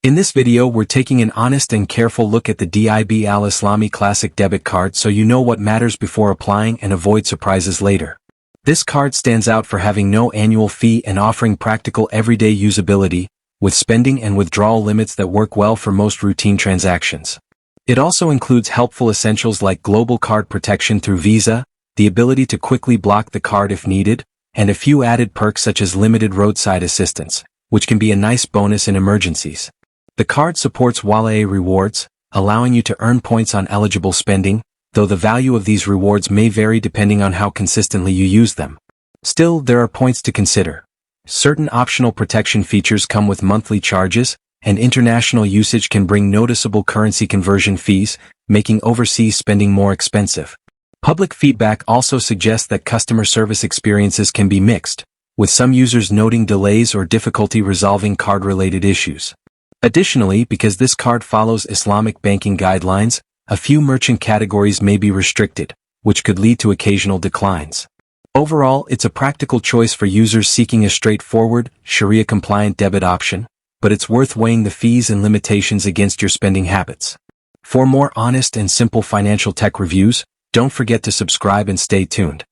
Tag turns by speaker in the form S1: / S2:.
S1: In this video we're taking an honest and careful look at the DIB Al Islami Classic Debit Card so you know what matters before applying and avoid surprises later. This card stands out for having no annual fee and offering practical everyday usability, with spending and withdrawal limits that work well for most routine transactions. It also includes helpful essentials like global card protection through Visa, the ability to quickly block the card if needed, and a few added perks such as limited roadside assistance, which can be a nice bonus in emergencies. The card supports Wallet rewards, allowing you to earn points on eligible spending, though the value of these rewards may vary depending on how consistently you use them. Still, there are points to consider. Certain optional protection features come with monthly charges, and international usage can bring noticeable currency conversion fees, making overseas spending more expensive. Public feedback also suggests that customer service experiences can be mixed, with some users noting delays or difficulty resolving card-related issues. Additionally, because this card follows Islamic banking guidelines, a few merchant categories may be restricted, which could lead to occasional declines. Overall, it's a practical choice for users seeking a straightforward, Sharia-compliant debit option, but it's worth weighing the fees and limitations against your spending habits. For more honest and simple financial tech reviews, don't forget to subscribe and stay tuned.